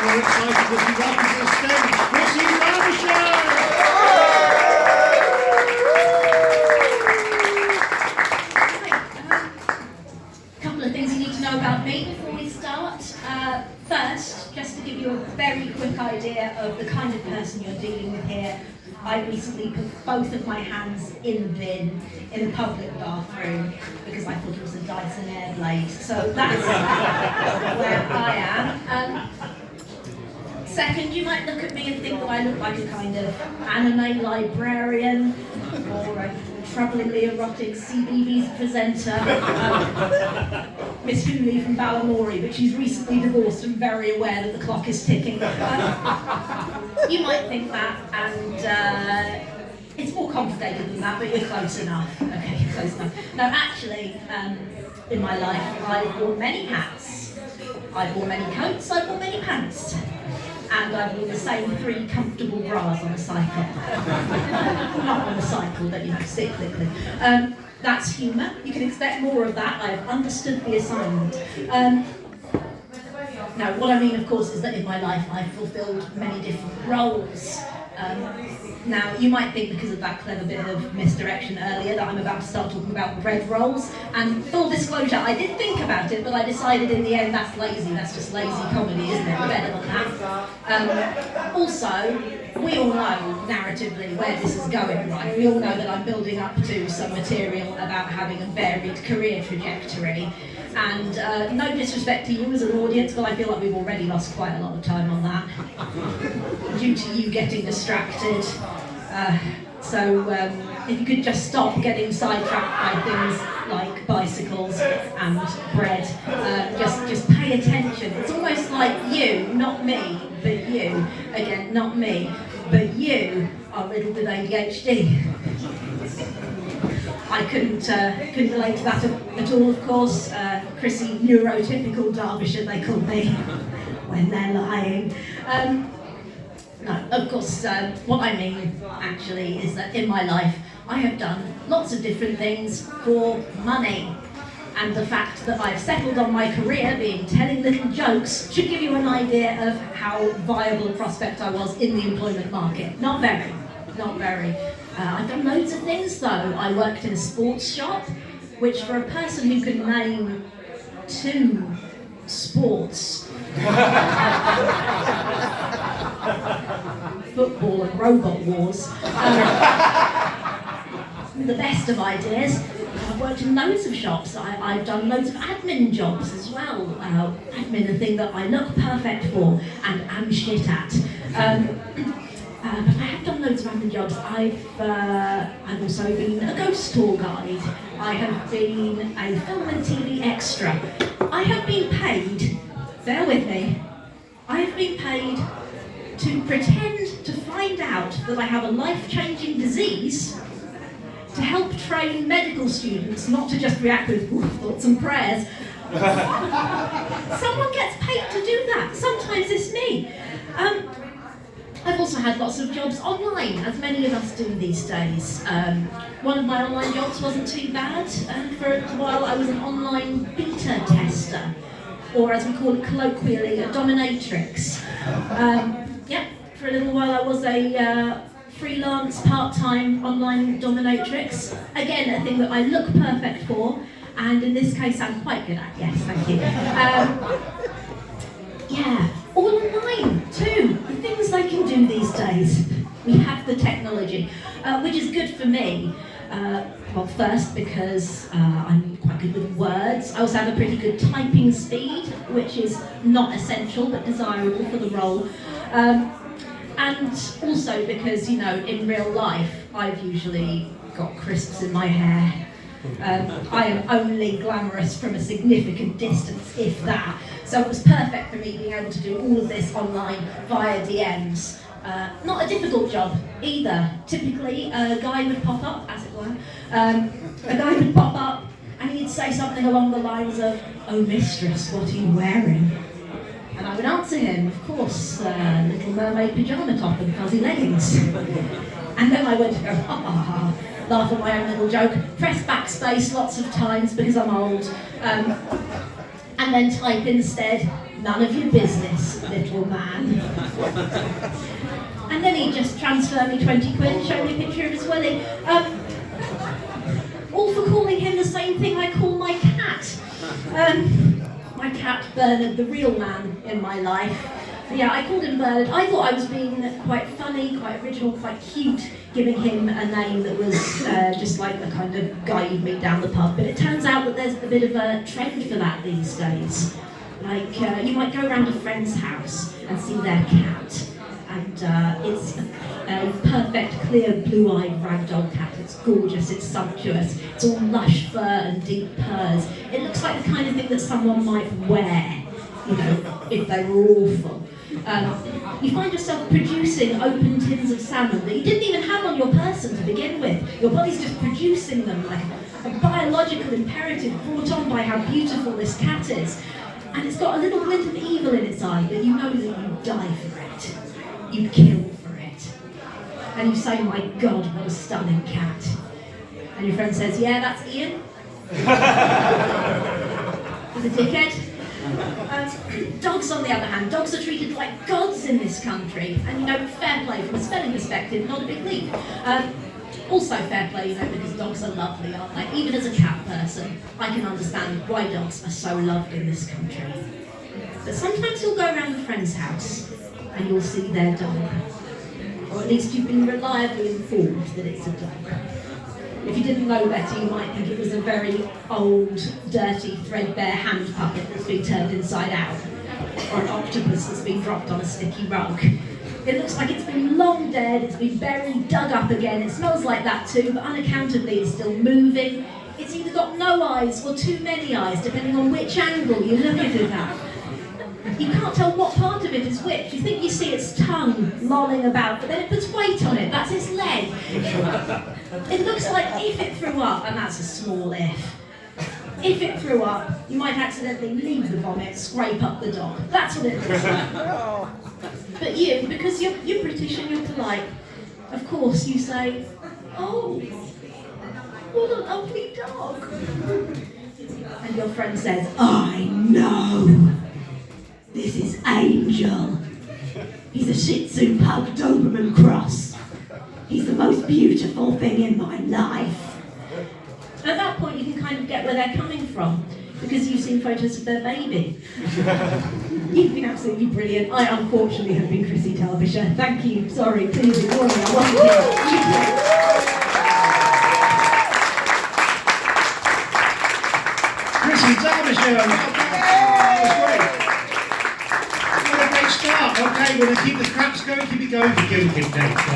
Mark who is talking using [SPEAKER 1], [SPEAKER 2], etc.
[SPEAKER 1] we're excited that you welcome to the stage, Chrissy Derbyshire!
[SPEAKER 2] A couple of things you need to know about me before we start. First, just to give you a very quick idea of the kind of person you're dealing with here, I recently put both of my hands in the bin in a public bathroom because I thought it was a Dyson Airblade. So that's where I am. Second, you might look at me and think that I look like a kind of anime librarian or a troublingly erotic CBeebies presenter, Miss Hooley from Balamory, but she's recently divorced and very aware that the clock is ticking. You might think that, and it's more complicated than that, but you're close enough. Okay, you're close enough. No, actually, in my life, I've worn many hats. I've worn many coats, I've worn many pants. And I've worn the same 3 comfortable bras on a cycle. Not on a cycle, but you know, cyclically. That's humour. You can expect more of that. I've understood the assignment. Now, what I mean, of course, is that in my life I've fulfilled many different roles. Now, you might think because of that clever bit of misdirection earlier that I'm about to start talking about bread rolls. And full disclosure, I did think about it, but I decided in the end that's lazy. That's just lazy comedy, isn't it? We're better than that. Also, we all know narratively where this is going, right? We all know that I'm building up to some material about having a varied career trajectory. And no disrespect to you as an audience, but I feel like we've already lost quite a lot of time on that due to you getting distracted. So if you could just stop getting sidetracked by things like bicycles and bread, just pay attention. It's almost like you, not me, but you. Again, not me, but you are riddled with ADHD. I couldn't relate to that at all, of course. Chrissy, neurotypical Derbyshire, they call me when they're lying. No, of course, what I mean, actually, is that in my life, I have done lots of different things for money. And the fact that I've settled on my career being telling little jokes should give you an idea of how viable a prospect I was in the employment market. Not very. I've done loads of things though. I worked in a sports shop, which for a person who can name 2 sports, football and robot wars, the best of ideas. I've worked in loads of shops. I've done loads of admin jobs as well. Admin, a thing that I look perfect for and am shit at. But I have done loads of admin jobs. I've also been a ghost tour guide. I have been a film and TV extra. I have been paid, bear with me, I have been paid to pretend to find out that I have a life-changing disease to help train medical students not to just react with thoughts and prayers. Someone gets paid to do that. Sometimes it's me. I've also had lots of jobs online, as many of us do these days. One of my online jobs wasn't too bad. For a while I was an online beta tester, or as we call it colloquially, a dominatrix. For a little while I was a freelance part-time online dominatrix. Again, a thing that I look perfect for, and in this case I'm quite good at, yes, thank you. All online too, the things I can do these days. We have the technology, which is good for me. Well, first because I'm quite good with words. I also have a pretty good typing speed, which is not essential but desirable for the role. And also because, you know, in real life, I've usually got crisps in my hair. I am only glamorous from a significant distance, if that. So it was perfect for me being able to do all of this online via DMs. Not a difficult job either. Typically, a guy would pop up, as it were. A guy would pop up and he'd say something along the lines of, "Oh mistress, what are you wearing?" And I would answer him, of course, Little Mermaid pyjama top and fuzzy leggings. And then I went to go, ha ha ha, laugh at my own little joke, press backspace lots of times because I'm old, and then type instead, "None of your business," little man. And then he'd just transfer me 20 quid and show me a picture of his willy. All for calling him the same thing I call my cat. My cat, Bernard, the real man in my life. Yeah, I called him Bernard. I thought I was being quite funny, quite original, quite cute, giving him a name that was just like the kind of guy you'd meet down the pub. But it turns out that there's a bit of a trend for that these days. Like, you might go around a friend's house and see their cat. And it's a perfect, clear, blue-eyed ragdoll cat. It's gorgeous, it's sumptuous, it's all lush fur and deep purrs. It looks like the kind of thing that someone might wear, you know, if they were awful. You find yourself producing open tins of salmon that you didn't even have on your person to begin with. Your body's just producing them like a biological imperative brought on by how beautiful this cat is. And it's got a little glint of evil in its eye that you know that you'd die for it. You'd kill for it. And you say, my God, what a stunning cat. And your friend says, yeah, that's Ian. He's a dickhead. Dogs, on the other hand, dogs are treated like gods in this country. And, you know, fair play from a spelling perspective, not a big leap. Also fair play, you know, because dogs are lovely, aren't they? Even as a cat person, I can understand why dogs are so loved in this country. But sometimes you'll go around a friend's house and you'll see their dog. Or at least you've been reliably informed that it's a dog. If you didn't know better, you might think it was a very old, dirty, threadbare hand puppet that's been turned inside out. Or an octopus that's been dropped on a sticky rug. It looks like it's been long dead, it's been buried, dug up again. It smells like that too, but unaccountably it's still moving. It's either got no eyes or too many eyes, depending on which angle you look at it at. You can't tell what part of it is which. You think you see its tongue lolling about, but then it puts weight on it. That's its leg. It looks like if it threw up, and that's a small if. If it threw up, you might accidentally leave the vomit, scrape up the dog. That's what it looks like. But you, because you're British and you're polite, of course you say, oh, what a lovely dog. And your friend says, I know. This is Angel. He's a Shih Tzu pug Doberman cross. He's the most beautiful thing in my life. At that point, you can kind of get where they're coming from, because you've seen photos of their baby. You've been absolutely brilliant. I, unfortunately, have been Chrissy Derbyshire. Thank you. Sorry, please ignore me. I wasn't here.
[SPEAKER 1] Chrissy Derbyshire. What a great start. Okay, we're going to keep the claps going, keep it going for Gilpin next time.